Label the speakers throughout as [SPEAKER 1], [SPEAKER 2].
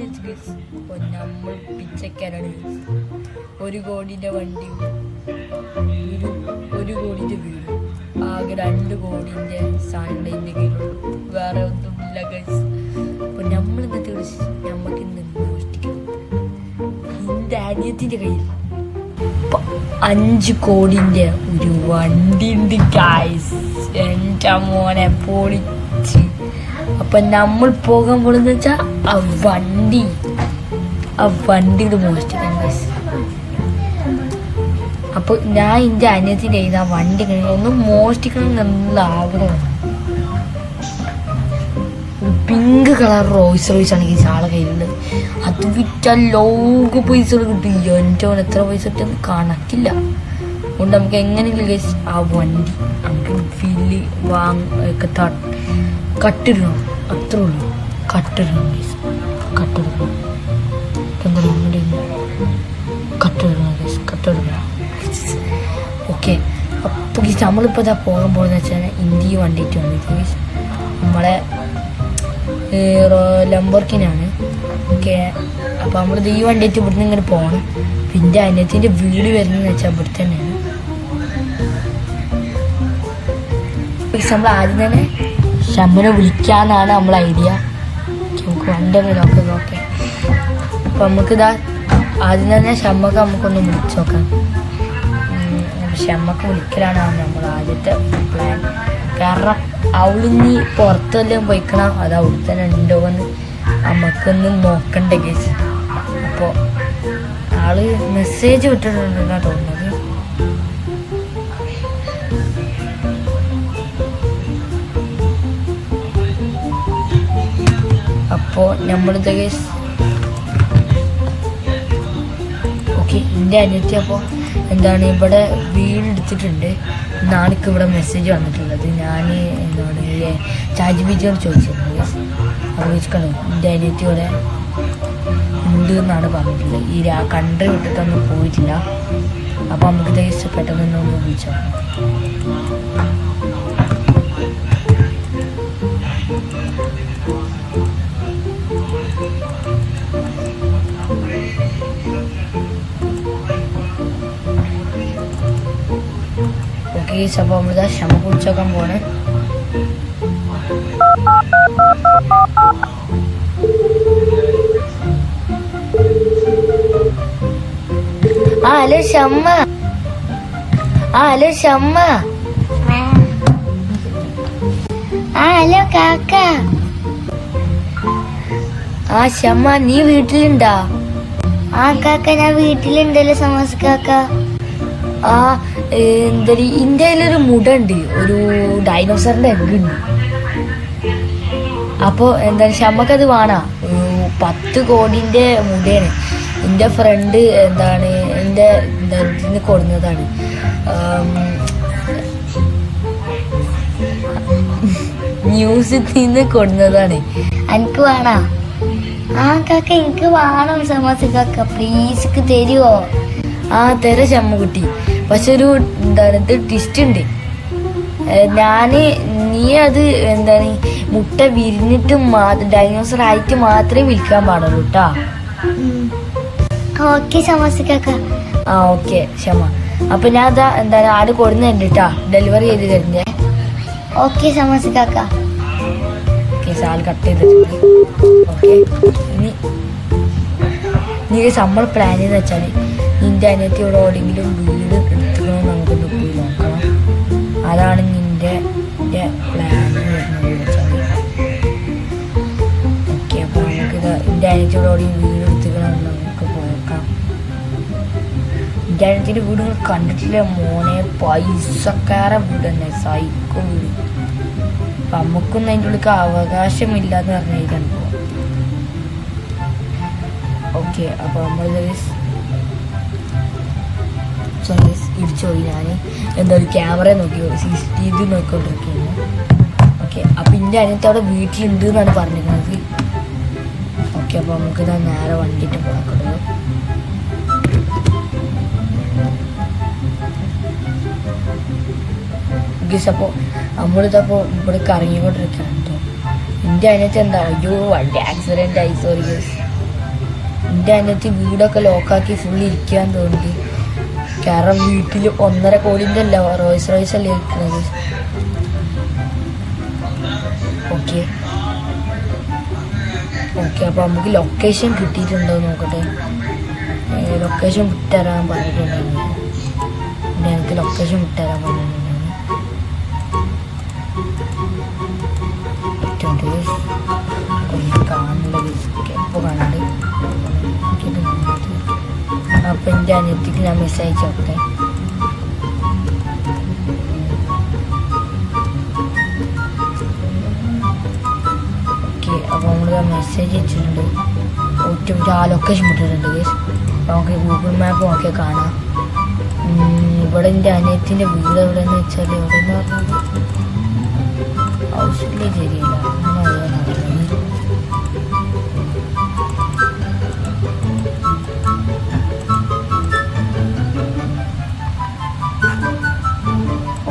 [SPEAKER 1] അപ്പോൾ നമ്മൾ പിച്ചക്കാരാണ്. 1 കോടിൻ്റെ വണ്ടിയും 1 കോടിൻ്റെ വീടും ആകെ 2 കോടിൻ്റെ സാധനങ്ങൾ എൻ്റെ കയ്യിലുള്ളൂ. വേറെ ഒന്നുമില്ല ഗൈസ്. അപ്പോൾ നമ്മൾ ഇന്നത്തെ നമുക്ക് ഇന്ന് മോഷ്ടിക്കണം. എൻ്റെ അനിയത്തിൻ്റെ കയ്യിൽ 5 കോടിൻ്റെ ഒരു വണ്ടി ഉണ്ട് ഗൈസ്. എൻ്റെ മോനെ പൊളിച്ച്. അപ്പൊ നമ്മൾ പോകാൻ പോണെന്ന് വെച്ചാൽ ആ വണ്ടിയുടെ മോഷ്ടിക്കാൻ ഗൈസ്. അപ്പൊ ഞാൻ എൻ്റെ അനിയത്തിൻ്റെ കയ്യിൽ ആ വണ്ടി ഒന്ന് മോഷ്ടിക്കണം എന്നുള്ള ആഗ്രഹമാണ്. പിങ്ക് കളർ റോയ്സ് ആണ് ഈ ആളെ കയ്യിലുള്ളത്. അത് വിറ്റാൽ ലോക പൈസകൾ കിട്ടും. എൻ്റെ എത്ര പൈസ കിട്ടും കണക്കില്ല. അതുകൊണ്ട് നമുക്ക് എങ്ങനെയെങ്കിലും ഗൈസ് ആ വണ്ടി നമുക്ക് ഫില്ല് കട്ടിടണം. അത്രേ ഉള്ളൂ. കട്ടിടണം ഗൈസ്. കട്ടിടണം. ഓക്കെ. അപ്പോൾ ഗൈസ് നമ്മളിപ്പോൾ ഇതാ പോകാൻ പോകുന്നത് വെച്ചാൽ ഇന്ത്യ വണ്ടിയിട്ട് വന്നിട്ട് ഗൈസ് നമ്മളെ ലംബോർഗിനിയാണ്. ഓക്കെ. അപ്പോൾ നമ്മളിത് ഈ വണ്ടിയിട്ട് ഇവിടുന്ന് ഇങ്ങനെ പോകണം. പിന്നെ അനിയത്തിൻ്റെ വീട് വരുന്നതെന്ന് വെച്ചാൽ ഇവിടെ തന്നെയാണ്. നമ്മൾ ആദ്യം തന്നെ ഷമ്മനെ വിളിക്കാന്നാണ് നമ്മളെ ഐഡിയ. നമുക്ക് വണ്ടി നോക്കാം. അപ്പം നമുക്കിതാ ആദ്യം തന്നെ ഷമ്മക്ക് നമുക്കൊന്ന് വിളിച്ചു നോക്കാം. ഷമ്മക്ക് വിളിക്കലാണ് നമ്മൾ ആദ്യത്തെ പ്ലാൻ. കാരണം അവളിനി പുറത്തെല്ലാം പോയിക്കണം. അത് അവിടെ തന്നെ ഉണ്ടോ എന്ന് നമുക്കൊന്ന് നോക്കണ്ടേ ഗൈസ്. അപ്പോൾ ആള് മെസ്സേജ് വിട്ടിട്ടുണ്ടെന്നാണ് തോന്നുന്നത്. അപ്പോൾ നമ്മളിത് ഗൈസ് ഓക്കെ. എൻ്റെ അനിയത്തി അപ്പോൾ എന്താണ് ഇവിടെ വീട് എടുത്തിട്ടുണ്ട് എന്നാണ് എനിക്ക് ഇവിടെ മെസ്സേജ് വന്നിട്ടുള്ളത്. ഞാൻ എന്താണ് ചാജിബിജിയോട് ചോദിച്ചിരുന്നത് ഗൈസ്. അപ്പോൾ ചോദിക്കണോ എൻ്റെ അനിയത്തി ഇവിടെ ഉണ്ട് എന്നാണ് പറഞ്ഞിട്ടുള്ളത്. ഈ കൺട്രി വിട്ടിട്ടൊന്നും പോയിട്ടില്ല. അപ്പോൾ നമുക്ക് ഗൈസ് പെട്ടെന്ന് ഒന്ന് വിളിച്ചോ. ഓക്കെ. അപ്പോൾ നമ്മളിതാ ക്ഷമ കുടിച്ചോക്കാൻ പോണേ. Hello Shammah. Hello Shammah. Hello കാക്ക. ഷമ്മ നീ വീട്ടിലുണ്ടാ? കാക്ക ഞാൻ വീട്ടിലുണ്ടല്ലോ സമോസ കാക്ക. എന്താ ഇന്ത്യയിലൊരു മുട ഉണ്ട്, ഒരു ഡൈനോസറിന്റെ എഗ് ഉണ്ട്. അപ്പോൾ എന്താ ഷമ്മക്കത് വേണോ? 10 കോടിന്റെ മുടയാണ്. എൻ്റെ ഫ്രണ്ട് എന്താണ് എൻ്റെ ഇതിന് കൊടുന്നതാണ്. മ്യൂസിൽ നിന്ന് കൊടുന്നതാണ്. എനിക്ക് വേണോ? കാക്ക എനിക്ക് വേണം സമോസ കാക്ക. പ്ലീസ് തരുമോ? തരാം ഷമ്മക്കുട്ടി. പക്ഷെ ഒരു എന്താണ് ഇത് ട്വിസ്റ്റ് ഉണ്ട്. നീ അത് എന്താണ് മുട്ട വിരിഞ്ഞിട്ട് ഡൈനോസർ ആയിട്ട് മാത്രമേ വിൽക്കാൻ പാടുള്ളൂ കേട്ടോ. ഓക്കെ സമോസ കാക്ക. ഓക്കെ ക്ഷമ. അപ്പൊ ഞാൻ അതാ എന്താണ് ആട് കൊടുന്നുണ്ട് കേട്ടാ, ഡെലിവറി ചെയ്ത് തരുന്നേ. ഓക്കെ സമോസ കാക്ക. ഓക്കെ സാൽ കട്ട് ചെയ്തിട്ടുണ്ട്. ഓക്കെ. നീ നമ്മൾ പ്ലാൻ ചെയ്തെന്ന് വെച്ചാൽ നിന്റെ അനിയത്തിയോടെ എവിടെയെങ്കിലും വീട് എടുക്കണമെന്ന് നമുക്കൊന്ന് പോയി നോക്കണം. അതാണ് നിന്റെ പ്ലാൻ വരുന്നത് വെച്ചാൽ. ഓക്കെ. അപ്പോൾ നമുക്കിത് എൻ്റെ അനിയത്തിയോടെ എവിടെയും വീട് എടുക്കണമെന്ന് നമുക്ക് പോയേക്കാം. എൻ്റെ അനിയത്തിൻ്റെ വീട് കണ്ടിട്ടില്ല മോനെ, പൈസക്കാര വീട് തന്നെ, സൈക്കോ വീട്. അപ്പം നമുക്കൊന്നും അതിൻ്റെ ഉള്ളിൽ അവകാശമില്ലാന്ന് പറഞ്ഞിരിക്കാൻ പോകും. ഓക്കെ. അപ്പോൾ നമ്മൾ ഇടിച്ചു പോയി. ഞാൻ എന്താ ഒരു ക്യാമറ നോക്കി CCTV നോക്കിക്കൊണ്ടിരിക്കുകയാണ്. ഓക്കെ. അപ്പം എൻ്റെ അനിയത്തി അവിടെ വീട്ടിലുണ്ട് എന്നാണ് പറഞ്ഞിരുന്നത്. ഓക്കെ. അപ്പോൾ നമുക്ക് ഇതാ നേരെ വണ്ടിയിട്ട് പോകണം. അപ്പോൾ നമ്മളിതപ്പോൾ ഇവിടെ കറങ്ങിക്കൊണ്ടിരിക്കുകയാണ് കേട്ടോ. എൻ്റെ അനിയത്തി എന്താ അയ്യോ വണ്ടി ആക്സിഡൻ്റ് ആയി, സോറി ഗൈസ്. എൻ്റെ അനിയത്തി വീടൊക്കെ ലോക്കാക്കി ഫുൾ ഇരിക്കാൻ തോന്നി. കാരണം വീട്ടിൽ 1.5 കോടിൻ്റെ അല്ല റോയ്സ് റോയ്സ് അല്ലേ ഇരിക്കുന്നത്. ഓക്കെ ഓക്കെ, അപ്പോൾ നമുക്ക് ലൊക്കേഷൻ കിട്ടിയിട്ടുണ്ടോ നോക്കട്ടെ. ലൊക്കേഷൻ വിട്ടുതരാൻ പറഞ്ഞിട്ടുണ്ടായിരുന്നു. എനിക്ക് ലൊക്കേഷൻ വിട്ടുതരാൻ പറഞ്ഞിട്ടുണ്ടായിരുന്നു. കാണുന്നത് ഇപ്പോൾ കാണുന്നുണ്ട്. അപ്പം എൻ്റെ അനിയത്തിക്ക് ഞാൻ മെസ്സേജ് അയച്ചോട്ടെ. ഓക്കെ, അപ്പോൾ നമ്മൾ മെസ്സേജ് അയച്ചിട്ടുണ്ട്. ആ ലൊക്കേഷൻ വിട്ടിട്ടുണ്ട്. നമുക്ക് ഗൂഗിൾ മാപ്പ് നോക്കിയാൽ കാണാം. ഇവിടെ എൻ്റെ അനിയത്തിൻ്റെ വീട് എവിടെയെന്ന് വെച്ചാൽ എവിടെയെന്ന് പറഞ്ഞത് ഹൗസ് വില്ലേജ് ഏരിയയില്ല. അങ്ങനെ അറിയാൻ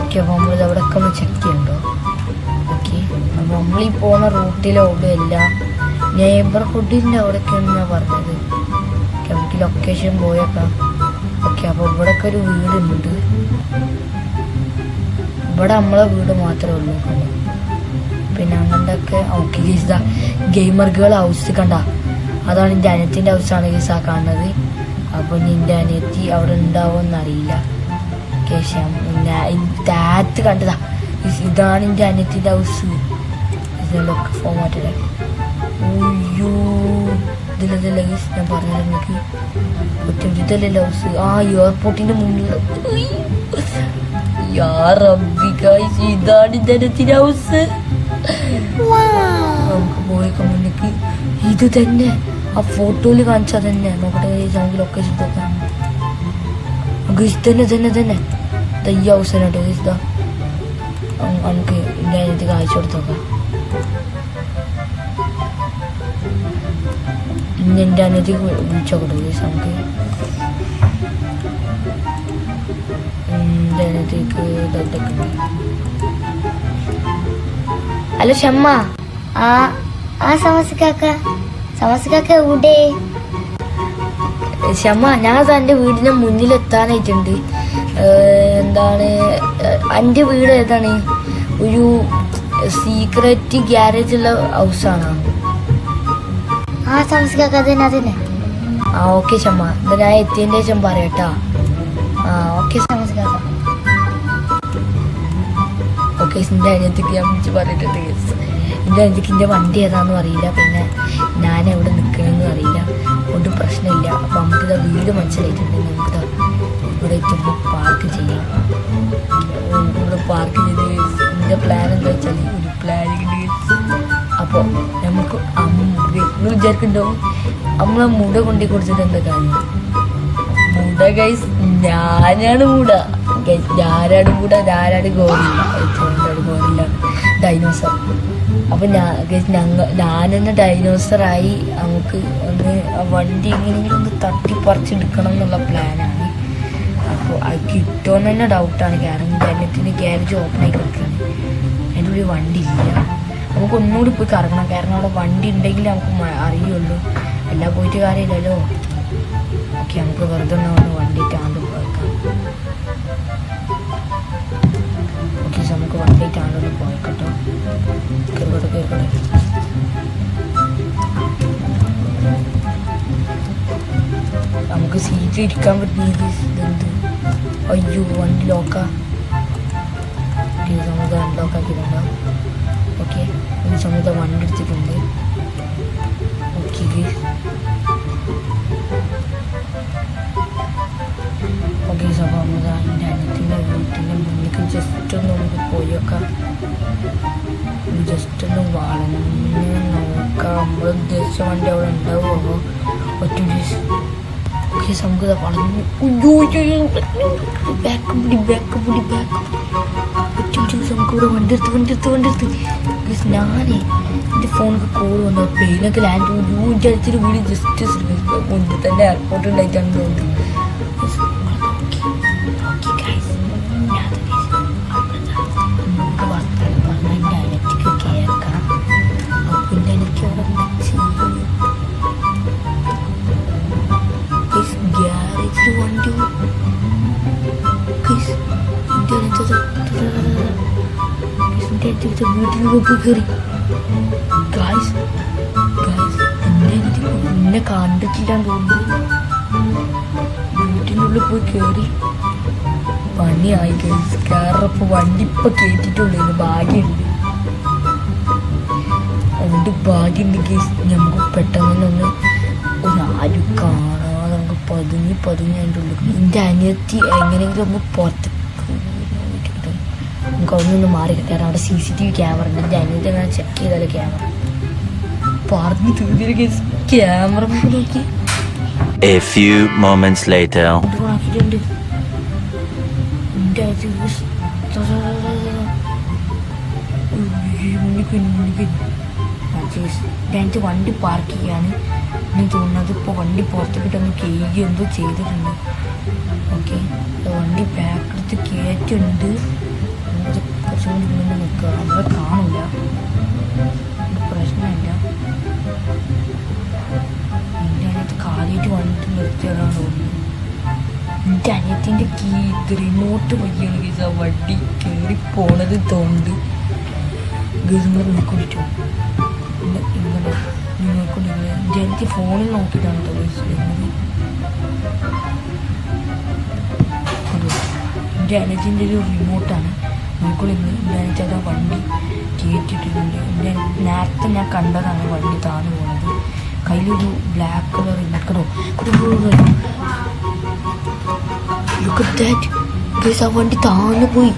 [SPEAKER 1] ഓക്കെ, അപ്പോൾ നമ്മളിത് അവിടെയൊക്കെ ഒന്ന് ചെക്ക് ചെയ്യണ്ടോ. ഓക്കെ, അപ്പോൾ നമ്മളീ പോകുന്ന റൂട്ടിലവിടെയല്ല നെയ്ബർഹുഡിൻ്റെ അവിടെയൊക്കെയാണ് ഞാൻ പറഞ്ഞത്. നമുക്ക് ലൊക്കേഷൻ പോയേക്കാം. ഓക്കെ, അപ്പോൾ ഇവിടെയൊക്കെ ഒരു വീടുണ്ട്. ഇവിടെ നമ്മളെ വീട് മാത്രമേ ഉള്ളൂ. പിന്നെ അങ്ങനത്തെ ഓക്കെ ഗീസ് ഗെയിമർ ഗേൾ ഹൗസ് കണ്ട, അതാണ് എൻ്റെ അനിയത്തിൻ്റെ ഹൗസാണ് ഗീസ് ആ കാണുന്നത്. അപ്പോൾ എൻ്റെ അനിയത്തി അവിടെ ഉണ്ടാവുമെന്നറിയില്ല. താത്ത് കണ്ടതാ, ഇതാണ് എൻ്റെ അനിയത്തിൻ്റെ ഹൗസ്. ഇതിലൊക്കെ ഫോമാറ്റല്ലേ. അയ്യോ ഇതിലതല്ല ഗീസ്, ഞാൻ പറഞ്ഞത് നിങ്ങൾക്ക് ഒറ്റ ഇതല്ലല്ലോ ഹൗസ്. ആ എയർപോർട്ടിൻ്റെ മുന്നിൽ. ഇതാണ് എൻ്റെ അനിയത്തിൻ്റെ ഹൗസ്. നമുക്ക് പോയേക്കാം മുന്നിക്ക്. ഇത് തന്നെ ആ ഫോട്ടോയിൽ കാണിച്ചാൽ തന്നെ നോക്കട്ടെ. നമുക്ക് ലൊക്കേഷൻ നോക്കാം. തന്നെ തന്നെ തന്നെ ഈ ഹൗസിനുണ്ട്. ഇതാ നമുക്ക് എൻ്റെ അനിയത്തിക്ക് അയച്ചു കൊടുത്തോക്കാം. ഇന്ന് എൻ്റെ അനിയത്തിക്ക് വിളിച്ചോക്കട്ടെ നമുക്ക്. എൻ്റെ അനിയത്തിക്ക് ഇതൊക്കെ. ഹലോ ഷമ്മ. സമസ്കാക്ക എവിടെ? ഷമ്മ, ഞാൻ എൻ്റെ വീടിൻ്റെ മുന്നിലെത്താനായിട്ടുണ്ട്. എന്താണ് എൻ്റെ വീട് ഏതാണ്? ഒരു സീക്രറ്റ് ഗ്യാരേജ് ഉള്ള ഹൗസാണ്. സമസ്കാക്ക അതന്നെ. ഓക്കെ ഷമ്മ, എന്താ ഞാൻ എത്തിയതിൻ്റെ ശേഷം പറയട്ടാ. ഓക്കെ സമസ്കാക്ക. ഓക്കെ, എൻ്റെ അനിയത്തിക്ക് ഞാൻ വിളിച്ച് പറഞ്ഞിട്ടുണ്ട്. എൻ്റെ അനിയത്തിക്ക് എൻ്റെ വണ്ടി ഏതാണെന്നും അറിയില്ല, പിന്നെ ഞാൻ എവിടെ നിൽക്കണമെന്നും അറിയില്ല. ഒട്ടും പ്രശ്നമില്ല. അപ്പം നമുക്കിതാ വീട് മനസ്സിലായിട്ടുണ്ട്. നമുക്കിതാ ഇവിടെ എത്തുമ്പോൾ പാർക്ക് ചെയ്യാം. ഇവിടെ പാർക്ക് ചെയ്ത് എൻ്റെ പ്ലാൻ എന്താ വെച്ചാൽ ഒരു പ്ലാനിങ്. അപ്പോൾ നമുക്ക് നിങ്ങൾ വിചാരിക്കുന്നുണ്ടാവും നമ്മളെ മുട കൊണ്ടു കൊടുത്തിട്ട് എന്താ കാര്യം. മുട ഗൈസ് ഞാനാണ് മുട ഗൈസ്. ഞാനാണ് മുട, ഞാനാണ് ഗോറില്ല. Gorilla dinosaur. അപ്പം ഞാനെന്നെ ഡൈനോസറായി നമുക്ക് ഒന്ന് വണ്ടി എങ്ങനെയെങ്കിലും ഒന്ന് തട്ടിപ്പറിച്ചെടുക്കണം എന്നുള്ള പ്ലാനാണ്. അപ്പോൾ അത് കിട്ടുമെന്ന് തന്നെ ഡൗട്ടാണ്. കാരണം ജനത്തിന് ഗ്യാരേജ് ഓപ്പൺ ആയി കിടക്കുകയാണ്. അതിൻ്റെ ഉള്ളിൽ വണ്ടി ഇല്ല. നമുക്ക് ഒന്നുകൂടി പോയി കറങ്ങണം. കാരണം അവിടെ വണ്ടി ഉണ്ടെങ്കിൽ നമുക്ക് അറിയുള്ളൂ. എല്ലാം പോയിട്ട് കാര്യമില്ലല്ലോ. ഓക്കെ, നമുക്ക് വെറുതെ ഒന്ന് വണ്ടി ആണ്ട് പോയേക്കാം. ഓക്കെ, നമുക്ക് വണ്ടി ആണ്ടൊന്ന് പോയേക്കട്ടോ. കേൾക്കട്ടെ. നമുക്ക് സീറ്റിൽ ഇരിക്കാൻ പറ്റുന്നത് ഇതെന്ത്? അയ്യോ വണ്ടി ലോക്കാ. ഓക്കെ, നമുക്ക് അൺലോക്ക് ആക്കിയിട്ടുണ്ടാവും. ഓക്കെ, ഈ സമയത്ത് വണ്ടി എടുത്തിട്ടുണ്ട്. ഓക്കെ ഓക്കെ, അപ്പോൾ നമ്മൾ എൻ്റെ അനിയത്തിൻ്റെ വീട്ടിൻ്റെ മുന്നിലേക്ക് ജസ്റ്റ് ഒന്ന് നമുക്ക് പോയി നോക്കാം. ജസ്റ്റ് ഒന്ന് വളഞ്ഞ് നോക്കാം. നമ്മൾ ഉദ്ദേശിച്ച വണ്ടി അവിടെ ഉണ്ടാവുമോ ഒറ്റ. ഓക്കെ, നമുക്ക് വളഞ്ഞു ബാക്ക് നമുക്കിവിടെ വണ്ടി എടുത്ത് ഞാനേ എൻ്റെ ഫോണിൽ കോൾ വന്നു. പ്ലെയിനൊക്കെ ലാൻഡ് വിചാരിച്ചൊരു വീട് ജസ്റ്റ് മുന്നിൽ തന്നെ എയർപോർട്ട് ഉണ്ടായിട്ടാണ് തോന്നുന്നത്. എൻ്റെ അനിയത്തിക്ക് കേൾക്കാം. അപ്പം എൻ്റെ എനിക്ക് അവിടെ വീട്ടിൽ പോയി കയറി. ഗായ്സ് എന്നെ കണ്ടിട്ടില്ലാന്ന് തോന്നുന്നു. വീട്ടിനുള്ളിൽ പോയി കയറി പണിയായി. ഗൈസ് കയറപ്പോൾ വണ്ടി ഇപ്പം കയറ്റിട്ടുള്ളൂ. ഭാഗ്യമുണ്ട്, അതുകൊണ്ട് ഭാഗ്യമുണ്ട് ഗൈസ്. നമുക്ക് പെട്ടെന്ന് ആരും കാണാതെ നമുക്ക് പതുങ്ങി അതിൻ്റെ ഉള്ളിൽ. എൻ്റെ അനിയത്തി എങ്ങനെയെങ്കിലും ഒന്ന് പുറത്ത് നമുക്ക് ഒന്നൊന്ന് മാറി കിട്ടാറ്. അവിടെ CCTV ക്യാമറ ഉണ്ട്. എൻ്റെ അനിയത്തി അങ്ങനെ ചെക്ക് ചെയ്താലേ ക്യാമറ പറഞ്ഞു തീർന്നില്ല ഗൈസ്. ക്യാമറ നോക്കി
[SPEAKER 2] A few moments later.
[SPEAKER 1] ആക്കിയിട്ടുണ്ട്. എൻ്റെ അനിയത്തി വണ്ടി പാർക്ക് ചെയ്യാണ്. ഞാൻ തോന്നുന്നത് ഇപ്പോൾ വണ്ടി പുറത്തേക്കിട്ടൊന്ന് കേക്ക് എന്തോ ചെയ്തിട്ടുണ്ട്. ഓക്കെ, വണ്ടി ബാക്കെടുത്ത് കയറ്റുണ്ട്. കുറച്ചും കൂടി മുന്നേ നിൽക്കുക. നമ്മളെ കാണില്ല, പ്രശ്നമില്ല. എൻ്റെ അനിയത്ത് കാര്യമായിട്ട് വണ്ടി നിർത്തിയതാണ് തോന്നുന്നു. എൻ്റെ അനിയത്തിൻ്റെ റിമോട്ട് വയ്യാണ് ഗീസ്. ആ വണ്ടി കയറി പോണത് തോന്നുന്നു. ഗീസുമാർ നോക്കിട്ടോ ഇങ്ങനെ നോക്കൊണ്ട് എൻ്റെ അനിയത്തി ഫോണിൽ നോക്കിയിട്ടാണ് കേട്ടോ ഗീസ്. എൻ്റെ അനിയത്തിൻ്റെ ഒരു റിമോട്ടാണ് നോക്കുള്ളൂ. എൻ്റെ അനിയത്തി അത് ആ വണ്ടി കയറ്റിയിട്ടുണ്ട്. എൻ്റെ നേരത്തെ ഞാൻ കണ്ടതാണ് വണ്ടി താന്നു പോകുന്നത്. കയ്യിലൊരു black colour remote. Look at that. Guys, ആ വണ്ടി താന്നു പോയി.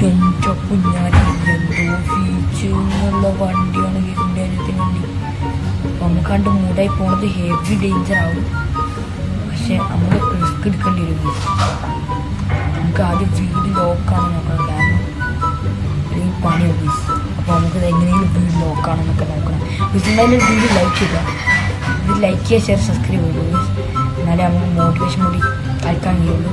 [SPEAKER 1] എൻ്റെ കുഞ്ഞാരി എന്തോ ഫീച്ചേഴ്സുള്ള വണ്ടിയാണ് ഇതിൻ്റെ അനിയത്തിൻ്റെ വണ്ടി. നമ്മൾ കണ്ട് മൂടായി പോണത് ഹെവി ഡേഞ്ചർ ആവും. പക്ഷെ നമ്മൾ റിസ്ക് എടുക്കേണ്ടി വരും. നമുക്ക് ആദ്യം വീട് ലോക്കാണ് നോക്കണം, കാരണം അല്ലെങ്കിൽ പണി ഓഫീസ്. അപ്പോൾ നമുക്ക് എങ്ങനെയെങ്കിലും വീട് ലോക്കാണെന്നൊക്കെ നോക്കണം. എന്തായാലും വീഡിയോ ലൈക്ക് ചെയ്യുക. ഇത് ലൈക്ക് ചെയ്യുക, ഷെയർ, സബ്സ്ക്രൈബ് ചെയ്യുള്ളൂ. എന്നാലേ നമുക്ക് മോട്ടിവേഷൻ കൂടി അയക്കാൻ കഴിയുള്ളൂ.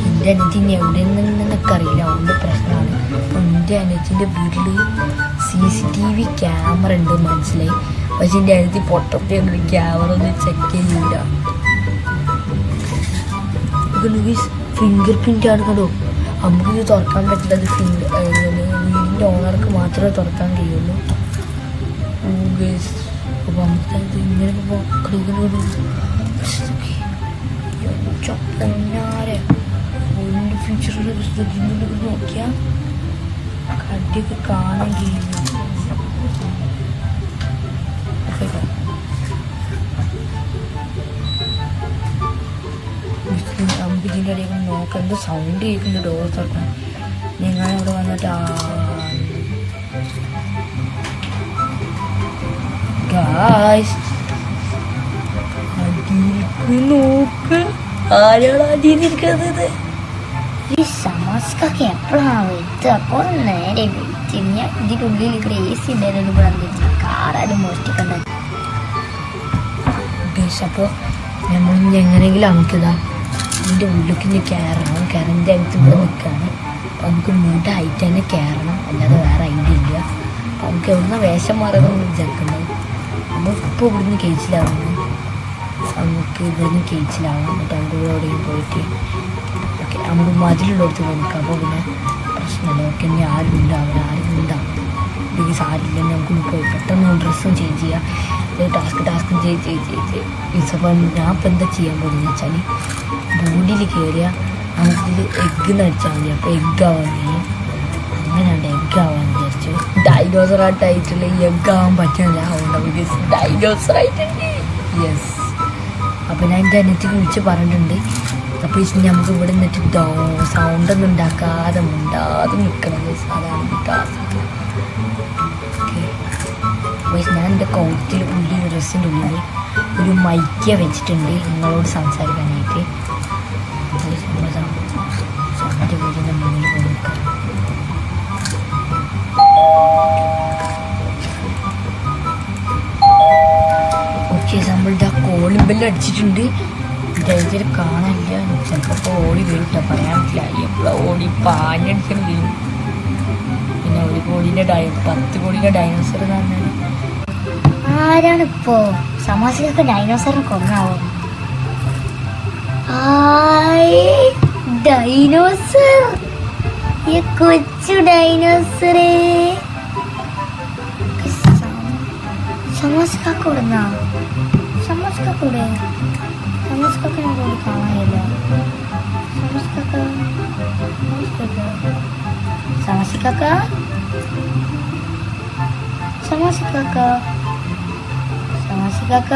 [SPEAKER 1] എൻ്റെ അനിയത്തിൻ്റെ എവിടെ നിന്നൊക്കെ അറിയില്ല, അതുകൊണ്ട് പ്രശ്നമാണ്. അപ്പോൾ എൻ്റെ അനിയത്തിൻ്റെ വീട്ടിൽ CCTV ക്യാമറ ഉണ്ട് മനസ്സിലായി. പക്ഷെ എൻ്റെ അനിയത്തി പൊട്ടത്തെ ക്യാമറ ഒന്ന് ചെക്ക് ചെയ്യില്ല. ഫിംഗർ പ്രിൻ്റ് ആണ് കേട്ടോ. നമുക്കിത് തുറക്കാൻ പറ്റില്ല. അത് വീടിൻ്റെ ഓണർക്ക് മാത്രമേ തുറക്കാൻ കഴിയുള്ളൂ. അപ്പോൾ നമുക്ക് ഇങ്ങനെ ഫ്യൂച്ചറിൽ നോക്കിയാൽ കടിയൊക്കെ കാണാൻ കഴിയുന്നു. നമുക്ക് ഇതിൻ്റെ ഇടയിൽ നോക്കാം. എന്തോ സൗണ്ട് കേൾക്കുന്നുണ്ട്. ഡോർ തുറക്കണം. നിങ്ങളവിടെ വന്നിട്ട് നോക്ക് ആരാണ് അതിരിക്കുന്നത്.
[SPEAKER 3] ഈ സമാസ്കൊക്കെ എപ്പോഴാണ് ഇത്? അപ്പോൾ നേരെ തിരിഞ്ഞ ഇതിൻ്റെ ഉള്ളിൽ ഇവിടെ AC ഉണ്ടായിരുന്നു. ഇവിടെ തിരിഞ്ഞ കാറാരും മോഷ്ടിക്കണ്ട.
[SPEAKER 1] അപ്പോൾ നമ്മൾ എങ്ങനെയെങ്കിലും നമുക്കിതാ ഇതിൻ്റെ ഉള്ളിലേക്ക് കയറണം. കയറിൻ്റെ അടുത്ത് ഇവിടെ നിൽക്കുകയാണ്. അപ്പോൾ നമുക്ക് മൂട്ട് ഹൈറ്റ് തന്നെ കയറണം, അല്ലാതെ വേറെ ഐഡിയ ഇല്ല. അപ്പോൾ നമുക്ക് എവിടുന്ന വേഷം മാറുന്നതെന്ന് വിചാരിക്കുന്നത്. നമ്മളിപ്പോൾ ഇവിടുന്ന് കേച്ചിലാവുന്നു. നമുക്ക് ഇവിടുന്ന് കേച്ചിലാവാം. എന്നിട്ട് നമുക്ക് ഇവിടെ എവിടെയും പോയിട്ട് ഓക്കെ നമുക്ക് മതിലുള്ളടത്ത് പോയി നിൽക്കാം. അപ്പോൾ പിന്നെ പ്രശ്നമില്ല. ഓക്കെ ഇനി ആരും ഉണ്ടാവും. ബിക്കോസ് ആരില്ലെങ്കിൽ നമുക്ക് പോയി പെട്ടെന്ന് ഡ്രസ്സും ചേഞ്ച് ചെയ്യാം. ടാസ്കും ചെയ്ത് അപ്പോൾ ഞാൻ ഇപ്പം എന്താ ചെയ്യാൻ പോകുന്നത് വെച്ചാൽ ബോഡിയിൽ കയറിയാൽ നമുക്കിത് എഗ്ഗ് നടിച്ചാൽ മതി. അപ്പോൾ എഗ്ഗാവാൻ കഴിയും. അങ്ങനെയാണ് എഗ്ഗാവാന്ന് വിചാരിച്ചു. ഡൈനോസറായിട്ടായിട്ടുള്ള എഗ്ഗ് ആവാൻ പറ്റുന്നില്ല. അതുകൊണ്ട് ബിക്കോസ് ഡൈനോസറായിട്ടുണ്ട്. യെസ്. അപ്പോൾ ഞാൻ എൻ്റെ അനിയത്തിക്ക് വിളിച്ച് പറഞ്ഞിട്ടുണ്ട്. അപ്പോൾ നമുക്ക് ഇവിടെ നിന്നിട്ട് സൗണ്ടൊന്നും ഉണ്ടാക്കാതെ മിണ്ടാതെ നിൽക്കണം. അതാണ് ടാസ്ക്. ഓക്കെ, അപ്പോൾ ഞാൻ എൻ്റെ കൗത്തിൽ ഉള്ളിൽ ഡ്രസ്സിൻ്റെ ഉള്ളിൽ ഒരു മൈക്ക വെച്ചിട്ടുണ്ട് നിങ്ങളോട് സംസാരിക്കാനായിട്ട്. സൗണ്ട് വീടിൻ്റെ മുന്നിൽ പോയി നിൽക്കാം. ഓക്കെ, നമ്മളുടെ കോളിംഗ് ബെല്ല് അടിച്ചിട്ടുണ്ട്. ഡേഞ്ചർ കാണാനില്ല. ചിലപ്പോൾ ഓടി വരും. പറയാൻ പറ്റില്ല എപ്പോഴാണ് ഓടി പാഞ്ഞടിക്കാൻ വരും. പിന്നെ 1 കോടിൻ്റെ 10 കോടിൻ്റെ ഡൈനോസർ തന്നെ.
[SPEAKER 3] ആരാണിപ്പോ സമാസികൾക്ക് ഡൈനോസറിനെ കൊന്നാവും? ഡൈനോസർ ഈ കൊച്ചു ഡൈനോസറേ സമസ്കാക്കൂടുന്ന സമസ്കാക്കൂടെ സമസ്കാക്കിനെ കൂടി കാണാനില്ല സമസ്കാക്ക സമസ്കാക്ക സമസ്കാക്ക സമസ്കാക്ക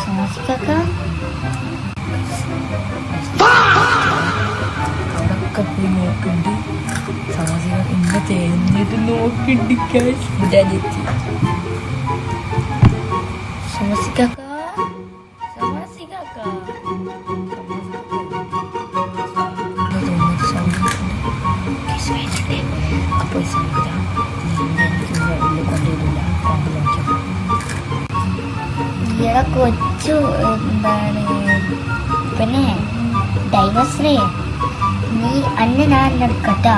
[SPEAKER 3] സമസ്കാക്ക
[SPEAKER 1] അവിടൊക്കെ പോയി നോക്കുന്നുണ്ട്. സാഹസിക ഇന്ന് തേഞ്ഞിട്ട് നോക്കുന്നുണ്ട് guys. ഇവിടെ അനിയത്തി സമസിക്കാക്ക സമസിക്കാക്ക അപ്പോൾ കൊണ്ടുവരില്ല കൊണ്ട് നോക്കിയത്
[SPEAKER 3] ഈയിടെ കൊച്ചു എന്താണ് പിന്നെ ഡൈനോസറേ നീ അന്നെ ഞാൻ എടുക്കട്ടാ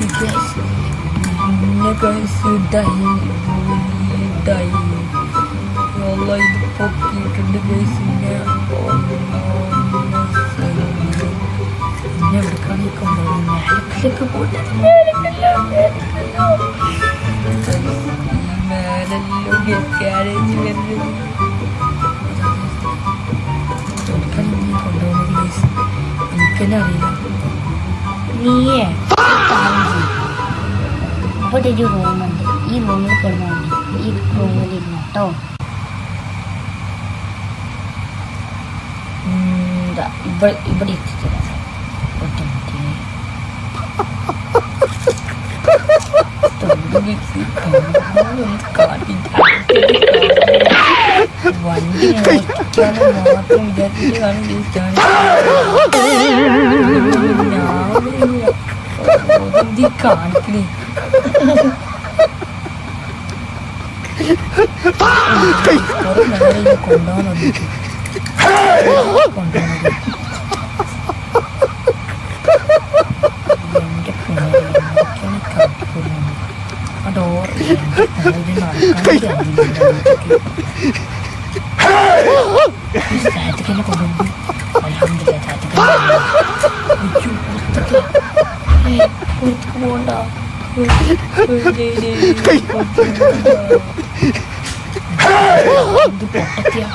[SPEAKER 1] ഇത് പൊക്കിയിട്ടുണ്ട് എന്നെ എടുക്കാണെങ്കിൽ കൊണ്ടുപോകും മേലക്കിലൊക്കെ പോട്ടെ മേലെല്ലാം ഗാരേജ് വരുന്നത് എടുക്കാണെങ്കിൽ കൊണ്ടുപോകുന്നത് എനിക്കെന്നെ അറിയില്ല.
[SPEAKER 3] നീയേ ഇവിടെ ഒരു റൂമുണ്ട് ഈ റൂമിൽ കിടന്നാൽ മതി ഈ റൂമിൽ ഇരുന്നു കേട്ടോ
[SPEAKER 1] ഇവിടെ എത്തിച്ചില്ല ഒറ്റ വണ്ടി ഓടിക്കാനും മാത്രം വിചാരിച്ചിട്ടാണ് ചോദിച്ചാണ് ഞാൻ കാണിക്കണേ കുറെ നേരം കൊണ്ടുപോകാൻ കൊണ്ടുപോകുന്നത് എന്റെ പിള്ളേരൊക്കെയാണ് കാട്ടിക്കൊള്ളുന്നത്. ആ ഡോർ സാറ്റക്കെന്നെ കൊണ്ടുപോകുന്നു. അൽഹംദുലില്ലാ സാറ്റക്ക് പുറത്തേക്ക് പോകണ്ട ഇത് പൊട്ടത്തിയാ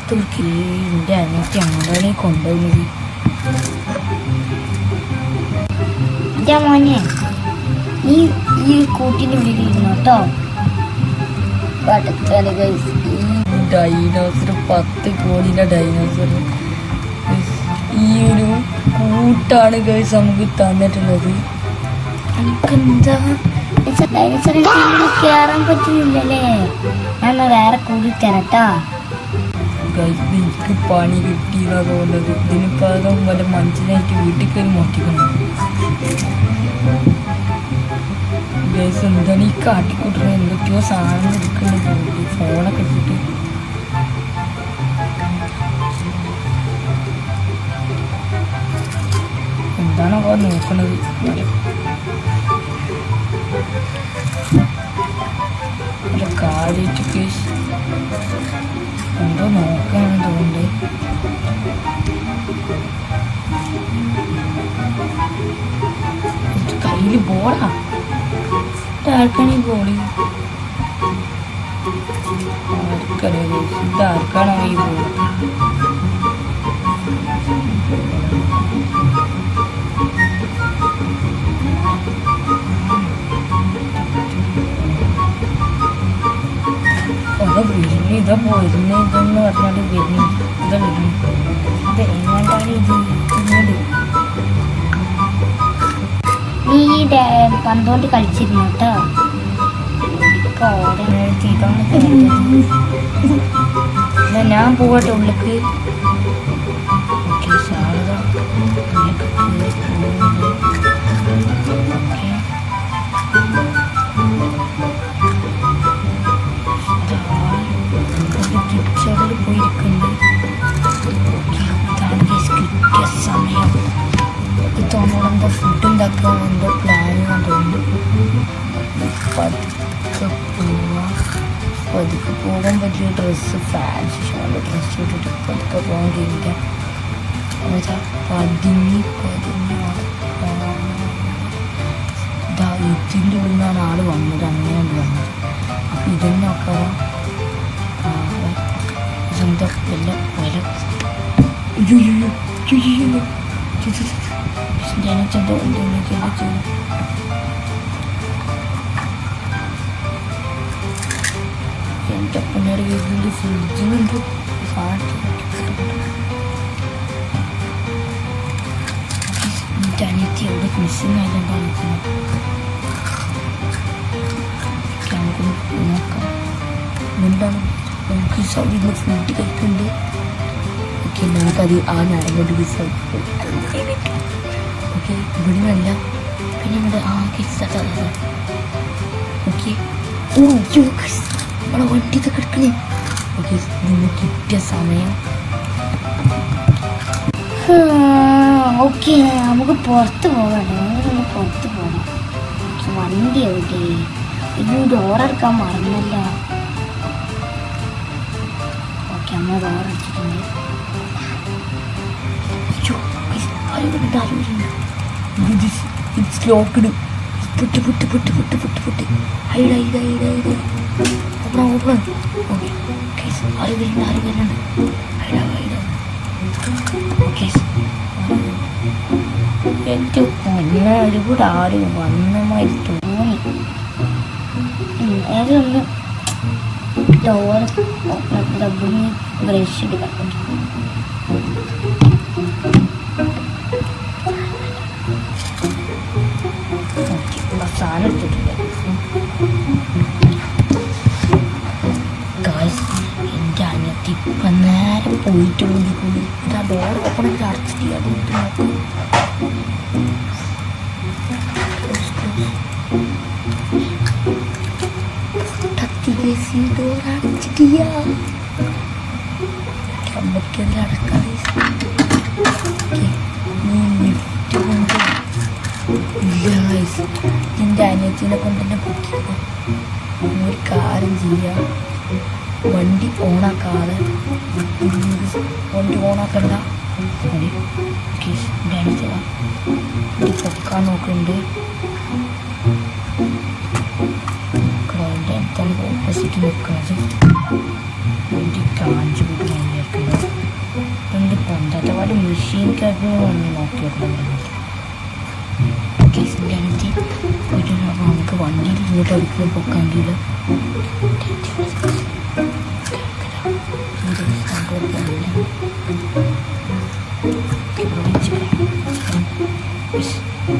[SPEAKER 1] തുർക്കിന്റെ അനിയത്തി അങ്ങോട്ടാണ് കൊണ്ടുപോകുന്നത്.
[SPEAKER 3] മോനെ നീ ഈ കൂട്ടിന്റെ ഉള്ളിൽ ഇരുന്നു കേട്ടോ
[SPEAKER 1] ഈ ഡൈനോസർ 10 കോടിയുടെ ഡൈനോസർ ഈ ഒരു കൂട്ടാണ് ഗൈസ് നമുക്ക് തന്നിട്ടുള്ളത്.
[SPEAKER 3] എനിക്കെന്താ ഡൈനോസറിന്റെ കയറാൻ പറ്റുന്നില്ലല്ലേ ഞാൻ വേറെ കൂടി തരട്ടാ.
[SPEAKER 1] ഗൈസ് എനിക്ക് പണി കിട്ടിയതാ തോന്നുന്നത്. ഇതിനിപ്പോൾ വല്ല മനുഷ്യനായിട്ട് വീട്ടിൽ കയറി മോട്ടിക്കണം. ഗൈസ് എന്താണ് ഈ കാട്ടിക്കൂട്ടുന്നത്? എന്തൊക്കെയോ സാധനം എടുക്കുന്നുണ്ട് ഫോണൊക്കെ ഇട്ടിട്ട്. എന്താണോ നോക്കണത്? കാര്യമായിട്ട് കേസ് എന്തോ നോക്കാണെന്ന് തോന്നുന്നുണ്ട്. കയ്യിൽ ബോളാ ആർക്കാണ് ഈ ബോള്? ആർക്കറിയാം ഇതാർക്കാണോ ഈ ബോൾ? വരുന്നു ഇതാ പോയിരുന്നു ഇതെന്ന് പറഞ്ഞാൽ വരുന്നു ഇതാ വരുന്നു. ഇത് എങ്ങാണ്ടാണ് ഇത് ഇങ്ങോട്ട്
[SPEAKER 3] നീ ഈ പന്തോണ്ട് കളിച്ചിരുന്നു കേട്ടോ
[SPEAKER 1] എന്നാ ഞാൻ പോകട്ടെ ഉള്ളിക്ക്. ഓക്കെ സാറ കിച്ചണിൽ പോയിരിക്കുന്നുണ്ട്. കിട്ടിയ സമയം തോന്നുന്നു എന്താ ഫുഡ് ഉണ്ടാക്കാൻ എന്തോ പ്ലാൻ തോന്നുന്നു. പോകാൻ പറ്റിയ ഡ്രസ്സ് ഫാൻസി ഷോളിൽ ഡ്രസ്സ് ഇട്ടിട്ട് പതുക്കെ പോകാൻ കഴിയില്ല. എന്നുവെച്ചാൽ പതിഞ്ഞ് ഇതാ ഇതിൻ്റെ ഉള്ളിൽ നിന്നാണ് ആൾ വന്നത്, അങ്ങനെയാണ് വന്നത്. അപ്പം ഇതന്നെ ഒക്കെ സ്വന്തം എല്ലാം വില ജനിച്ചെന്തോ എൻ്റെ പിന്നീട് വീട്ടിൽ ഫ്രിഡ്ജിനുണ്ട് എൻ്റെ അനിയത്തി എവിടെ മിസ്സിങ് ആയതുകൊണ്ടാണ് നിൽക്കുന്നത്. നമുക്കൊന്ന് നോക്കാം എന്താണ് നമുക്ക് സൗദിയിൽ ഫുഡ് കഴിക്കുന്നുണ്ട്. ഓക്കെ നമുക്കത് ആ നേരം കൊണ്ട് ഓക്കെ ഇവിടെ നല്ല പിന്നെ നമ്മുടെ ഓക്കെ നമ്മളെ വണ്ടിയൊക്കെ കിടക്കണേ. ഓക്കെ നിന്ന് കിട്ടിയ സമയം
[SPEAKER 3] ഓക്കെ നമുക്ക് പുറത്ത് പോകണം. നമുക്ക് പുറത്ത് പോകണം. വണ്ടി എവിടെ? ഇത് ഡോറെടുക്കാൻ മറന്നല്ല. ഓക്കെ നമ്മൾ ഡോറടിച്ചിട്ടുണ്ട്.
[SPEAKER 1] It's locked. പൊട്ടി ഹൈഡ് ഓപ്പൺ. ഓക്കെ ആര് വരുന്നുണ്ട് ഓക്കെ ഏറ്റവും ഒരുപാട് ആര് വന്നമാതിരി തോന്നി. ഏതൊന്ന് ഡോർ ഡബിളിന് ബ്രഷ് എടുക്കാം. സാധനം എടുത്തിട്ടുണ്ട്. എൻ്റെ അനിയത്തി ഇപ്പം നേരെ പോയിട്ട് കൂടി ഇതാ ഡോർ ഓപ്പൺ ആക്കി അടച്ചിട്ട് അതുകൊണ്ട് നോക്കും. ഡോർ അടച്ചിട്ടില്ല. നമുക്കത് അടക്കാം. ലിഫ്റ്റ് കൊണ്ട് ഇല്ല എൻ്റെ അനിയത്തിനെ കൊണ്ട് തന്നെ പൊക്കിക്കോ. ഒരു കാര്യം ചെയ്യാം, വണ്ടി ഓണാക്കാതെ വണ്ടി ഓണാക്കണ്ട. എൻ്റെ അനിയത്തി വണ്ടി പൊക്കാൻ നോക്കുന്നുണ്ട്. എൻ്റെ അടുത്താണ് ഓപ്പോസിറ്റ് നിൽക്കുന്നത്. വണ്ടി കാഞ്ചു കൂടി നോക്കിയേക്കുന്നത്. എൻ്റെ പൊന്താത്ത പാട് മെഷീൻക്കാർക്ക് വന്ന് നോക്കി വെക്കണം. കേസിൻ്റെ അടുത്ത് പോയിട്ട് നമുക്ക് വണ്ടിയിൽ ഇങ്ങോട്ട് ഒരിക്കലും പൊക്കാണ്ടില്ല.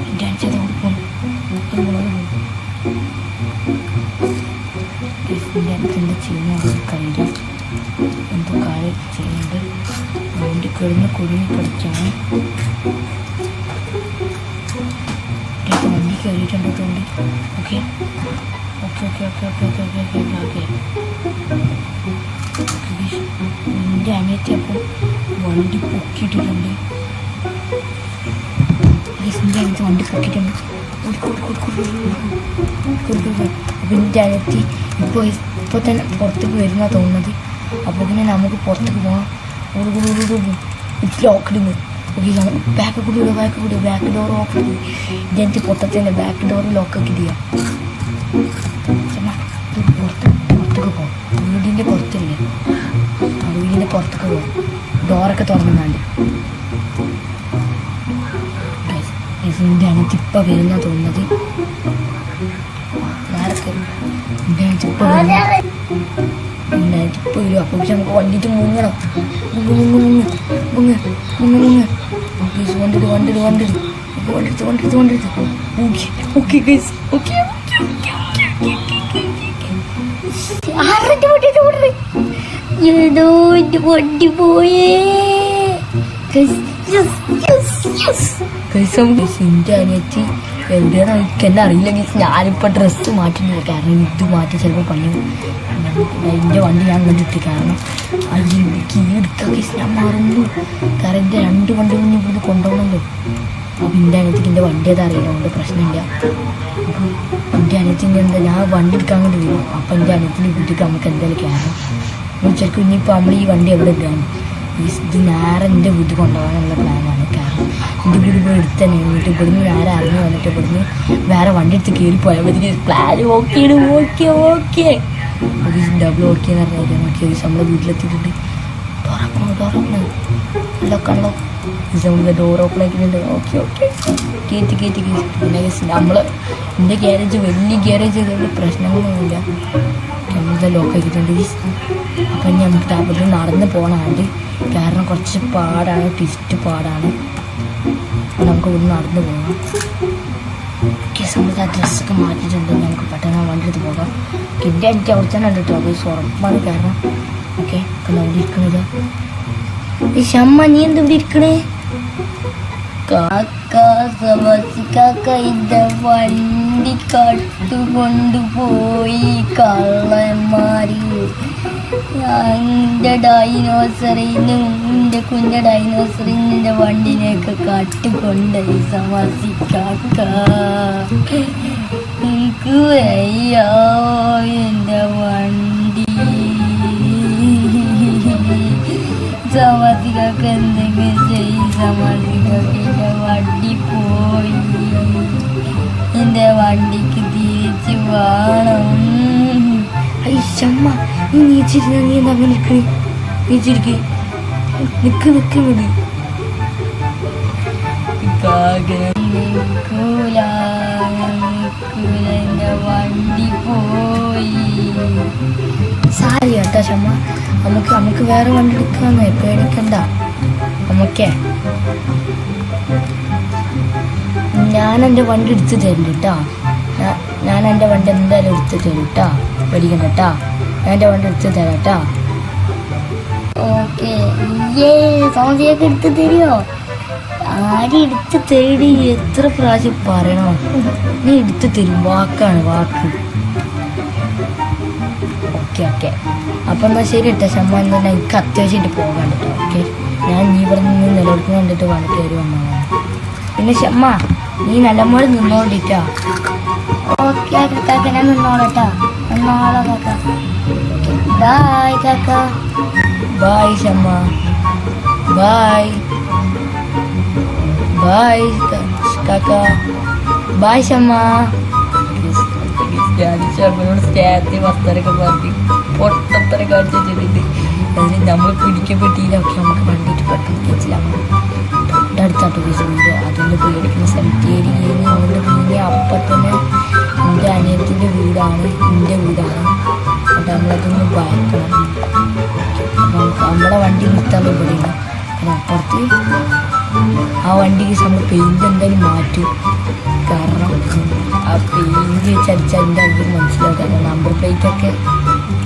[SPEAKER 1] എൻ്റെ അനിച്ചത് കൊടുക്കും. കേസിൻ്റെ അടുത്ത് എന്താ ചെയ്യുന്ന കഴിയില്ല. എന്തോ കാര്യം ചെയ്യുന്നുണ്ട്. വണ്ടി കിടന്ന് കുടുങ്ങി കളിക്കാണ്. വണ്ടി കയറിയിട്ടുണ്ട് തോണ്ടി. ഓക്കെ എൻ്റെ അനിയത്തി അപ്പം വണ്ടി പൊക്കിയിട്ടിട്ടുണ്ട്. എൻ്റെ അനിയത്തി വണ്ടി പൊക്കിയിട്ടുണ്ട്. അപ്പം എൻ്റെ അനിയത്തി ഇപ്പോൾ തന്നെ പുറത്തേക്ക് വരുന്ന തോന്നുന്നത്. അപ്പോൾ പിന്നെ നമുക്ക് പുറത്തേക്ക് പോകാം. ലോക്കിടുന്നു. ബാക്ക് കൂടി ബാക്ക് ഡോർ ഓഫ് ചെയ്തു. ഇതെനിക്ക് പൊട്ടത്തിൻ്റെ ബാക്ക് ഡോർ ലോക്കൊക്കെ ചെയ്യാം. പുറത്തേക്ക് പോകാം. വീടിൻ്റെ പുറത്തില്ലേ, വീടിൻ്റെ പുറത്തേക്ക് പോകാം. ഡോറൊക്കെ തുറന്നുണ്ട്. എൻ്റെ അനിയത്തി ഇപ്പം വരുന്ന തോന്നുന്നത്. നേരത്തെ എൻ്റെ അനിയത്തി ഇപ്പം വരും. അപ്പോൾ നമുക്ക് വണ്ടിയിട്ട് മുങ്ങണം.
[SPEAKER 3] ഏതോ എൻ്റെ വണ്ടി പോയേ.
[SPEAKER 1] എൻ്റെ അനിയത്തി എവിടെയാണ് എനിക്ക് എന്നെ അറിയില്ലെങ്കിൽ ഞാനിപ്പോൾ ഡ്രസ്സ് മാറ്റുന്നില്ല. കാരണം ഇത് മാറ്റി ചിലപ്പോൾ പണി. എൻ്റെ വണ്ടി ഞാൻ കണ്ടിട്ട് കാരണം അതിൽ കീ എടുക്കാൻ ഞാൻ മറന്നു. കാരണം എൻ്റെ 2 വണ്ടി ഇവിടുന്ന് കൊണ്ടുപോകണമല്ലോ. അപ്പോൾ എൻ്റെ അനിയത്തിക്ക് എൻ്റെ വണ്ടി അത് അറിയില്ല, പ്രശ്നമില്ല. അപ്പോൾ എൻ്റെ അനിയത്തിൻ്റെ എന്താ ഞാൻ വണ്ടി എടുക്കാൻ വേണ്ടി വരും. അപ്പോൾ എൻ്റെ അനിയത്തിൻ്റെ വീട്ടിലേക്ക് നമുക്ക് എന്തായാലും കയറാം. ശരിക്കും ഇനിയിപ്പോൾ നമ്മൾ ഈ വണ്ടി എവിടെ ഇടാണ്, ഇത് നേരെ എൻ്റെ വീട്ടിൽ കൊണ്ടുപോകാനുള്ള പ്ലാനാണ്. കാരണം എൻ്റെ വീട് ഇപ്പോൾ എടുത്ത് തന്നെ വീട്ടിൽ ഇവിടുന്ന് നേരെ അറിഞ്ഞ് വന്നിട്ട് ഇവിടുന്ന് വേറെ വണ്ടി എടുത്ത് കയറി പോയാൽ മതി. പ്ലാൻ ഓക്കെ ഡബിൾ ഓക്കെ എന്ന് പറഞ്ഞാൽ നോക്കിയ നമ്മളെ വീട്ടിലെത്തിയിട്ടുണ്ട്. തുറക്കണം കള്ളോ നമ്മൾ ഡോർ ഓപ്പൺ ആക്കിയിട്ടുണ്ട്. ഓക്കെ കയറ്റി പിന്നെ നമ്മൾ എൻ്റെ ഗ്യാരേജ് വലിയ ഗ്യാരേജ് ചെയ്തുകൊണ്ട് പ്രശ്നങ്ങളൊന്നുമില്ല. എന്താ ലോക്ക് ആക്കിയിട്ടുണ്ട്. അപ്പം ഇനി നമുക്ക് താപത്തിൽ നടന്ന് പോകണമുണ്ട്. കാരണം കുറച്ച് പാടാണ്, ട്വിസ്റ്റ് പാടാണ്. നമുക്ക് ഇവിടെ നടന്ന് പോകാം. നമുക്ക് ആ ഡ്രസ്സൊക്കെ മാറ്റിയിട്ടുണ്ട്. നമുക്ക് പെട്ടെന്ന് വണ്ടി എടുത്ത് പോകാം. കിൻ്റെ എനിക്ക് അവിടെ തന്നെ ഉണ്ട് കേട്ടോ, അത് ഉറപ്പാണ്. കാരണം ഓക്കെ അപ്പം അവിടെ ഇരിക്കുന്നത് ഈ ഷമ്മ, നീ എന്താ ഇവിടെ ഇരിക്കണേ? കാക്ക ഇതിന്റെ വണ്ടി കട്ടുകൊണ്ടുപോയി കള്ളന്മാര്. എൻ്റെ ഡൈനോസറിനും എൻ്റെ കുഞ്ഞ ഡൈനോസറിനും എൻ്റെ വണ്ടിനെയൊക്കെ കട്ടുകൊണ്ടായി സമസിക്കാക്ക. എനിക്ക് അയ്യോ എൻ്റെ വണ്ടി സമസിക്കാക്ക എന്തെങ്കിലും ചെയ്യും. സമസിക്കാക്ക എൻ്റെ വണ്ടി പോയി, എൻ്റെ വണ്ടിക്ക് തിരിച്ചു വേണം. അയ്യമ്മ നീ നീച്ചിരുന്ന നീ എന്താ അങ്ങനെ നിൽക്കണേ? നീച്ചിരിക്കേ നിൽക്ക് മതി. എൻ്റെ വണ്ടി പോയി. സാരി കേട്ടോ ഷമ്മ, നമുക്ക് വേറെ വണ്ടി എടുക്കാന്ന് പേടിക്കണ്ട. നമുക്കേ ഞാൻ എൻ്റെ വണ്ടി എടുത്ത് തരുന്നുണ്ട് കേട്ടോ. ഞാൻ എൻ്റെ വണ്ടി എന്തായാലും എടുത്ത് തരും കേട്ടോ, പേടിക്കണ്ട കേട്ടോ. ഞാൻ എൻ്റെ വണ്ടി എടുത്ത് തരാം കേട്ടോ. ഓക്കെ സൗന്ദര്യൊക്കെ എടുത്ത് തരുമോ? ആരും എടുത്ത് തേടി എത്ര പ്രാവശ്യം പറയണോ? നീ എടുത്ത് തരും, വാക്കാണ് വാക്ക്. ഓക്കെ അപ്പം എന്നാൽ ശരി കേട്ടോ ഷമ്മ. എന്നാൽ എനിക്ക് അത്യാവശ്യമായിട്ട് പോകാൻ കേട്ടോ. ഓക്കെ ഞാൻ നീ ഇവിടെ നിന്ന് നിലനിൽക്കുന്ന കണ്ടിട്ട് വണ്ടി കയറി വന്നതാണ്. പിന്നെ ഷമ്മ നീ നല്ലപോലെ നിന്നോണ്ടിട്ടോ. ഓക്കെ കാക്ക ഞാൻ നിന്നോളട്ടോ. നിന്നോളാം കാക്ക. ബായ് കാക്ക. ബായ് ഷമ്മ. ബായ് കാക്ക. ബായ് ഷമ്മ. ഷമ്മനോട് സ്റ്റാത്തി വസ്ത്രമൊക്കെ പറഞ്ഞ് പൊട്ടത്തര കാണിച്ചു വെച്ചിട്ടുണ്ട്. അതിന് നമ്മൾ പിടിക്കപ്പെട്ടില്ല. ഒക്കെ നമുക്ക് വണ്ടിയിട്ട് പെട്ടെന്ന് കേസിലാവും. തൊട്ടടുത്താട്ടോ കേസ് വീട്. അതുകൊണ്ട് പേടിക്കുന്ന സെമിത്തേരി കഴിഞ്ഞ് അതുകൊണ്ട് പിന്നെ അപ്പം തന്നെ എൻ്റെ അനിയത്തിൻ്റെ വീടാണ്, എൻ്റെ വീടാണ്. അപ്പോൾ നമ്മളതൊന്ന് ഭയക്കണം. അപ്പം നമ്മുടെ വണ്ടി നിർത്താൻ ഇവിടെയാണ്. അപ്പം അപ്പുറത്ത് ആ വണ്ടിക്ക് നമ്മൾ പെയിൻറ്റ് എന്തായാലും മാറ്റും. കാരണം ആ പെയിൻറ്റ് വെച്ചടിച്ചാൽ എൻ്റെ അതിൽ മനസ്സിലാവും. കാരണം നമ്പർ പ്ലേറ്റൊക്കെ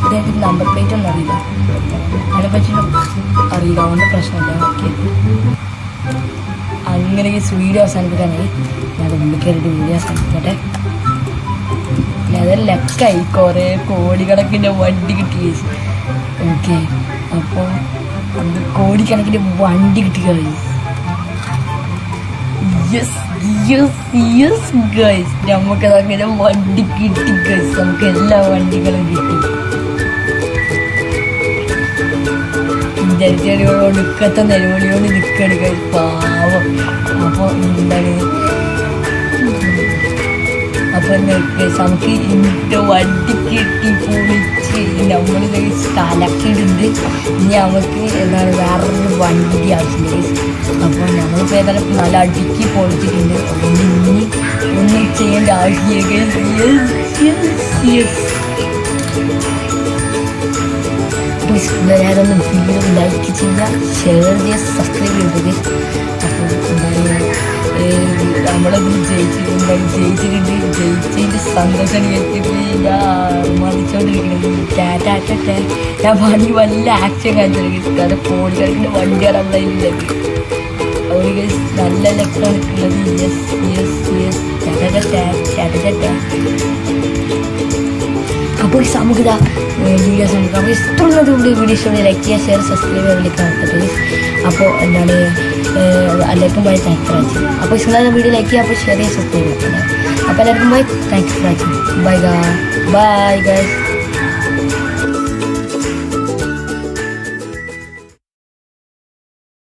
[SPEAKER 1] ഇദ്ദേഹത്തിന് നമ്പർ പ്ലേറ്റ് ഒന്നും അറിയില്ല, അതിനെപ്പറ്റിയും അറിയില്ല. അതുകൊണ്ട് പ്രശ്നമില്ല. ഓക്കെ അങ്ങനെ ഈ വീഡിയോ അവസാനിപ്പിക്കാനായി ഞാൻ ഉള്ളിൽ കയറിയിട്ട് വീഡിയോ അവസാനിപ്പിക്കട്ടെ. അതൊരു ലക്കായി കുറേ കോടിക്കണക്കിൻ്റെ വണ്ടി കിട്ടി. ഓക്കെ അപ്പോൾ നമുക്ക് കോടിക്കണക്കിന് വണ്ടി കിട്ടി ഗൈസ്. യെസ് ഗൈസ്, നമുക്കത് അങ്ങനെ വണ്ടി കിട്ടി ഗൈസ്. നമുക്ക് എല്ലാ വണ്ടികളും കിട്ടി. ഒടുക്കത്തെ നിലവിളിയോട് നിൽക്കണ് ഗൈസ്, പാവം. അപ്പോൾ എന്താണ് അപ്പം നമുക്ക് ഇന്നത്തെ വണ്ടി കിട്ടി പൊളിച്ച് നമ്മൾ കലക്കിയിട്ടുണ്ട്. ഇനി നമുക്ക് എന്താണ് വേറൊരു വണ്ടി ആവശ്യമില്ല. അപ്പോൾ നമ്മളിപ്പോൾ ഏതായാലും നല്ല അടുക്കി പൊളിച്ചിട്ടുണ്ട്. അതുകൊണ്ട് ഇനി ഒന്നും ചെയ്യേണ്ട ആവശ്യമില്ല. എല്ലാവരും വീഡിയോ ലൈക്ക് ചെയ്യുക, ഷെയർ ചെയ്യുക, സബ്സ്ക്രൈബ് ചെയ്തത്. അപ്പോൾ എന്താണ് നമ്മളത് ജയിച്ചതിൻ്റെ സന്തോഷം കേട്ടിട്ട് ഞാൻ മതിച്ചോണ്ടിരിക്കുന്നത്. ഞാൻ വണ്ടി വല്ല ആക്ഷൻ കാണിച്ചിരിക്കും. കാരണം കോടിക്കണക്കിന് വണ്ടിയാണ് നമ്മളെ ഉള്ളത്. അതുകൊണ്ട് നല്ല ഇലക്ട്രോണിക് ഉള്ളത്. അപ്പോൾ നമുക്കിതാ വീഡിയോസ് നമുക്ക് അപ്പോൾ ഇഷ്ടമുള്ളത് ഇവിടെ വീഡിയോസ് ലൈക്ക് ചെയ്യുക, ഷെയർ, സബ്സ്ക്രൈബ് ചെയ്യാൻ വിളിക്കാൻ പറ്റട്ടെ. അപ്പോൾ എന്താണ് എല്ലാവർക്കും ബൈ, താങ്ക്സ് ഫോർ വാച്ചിങ്. അപ്പോൾ ഇഷ്ടമുള്ള വീഡിയോ ലൈക്ക് ചെയ്യുക, അപ്പോൾ ഷെയർ ചെയ്യുക, സബ്സ്ക്രൈബ് ചെയ്യുക. അപ്പോൾ എല്ലാവർക്കും bye, thanks for watching. Bye guys.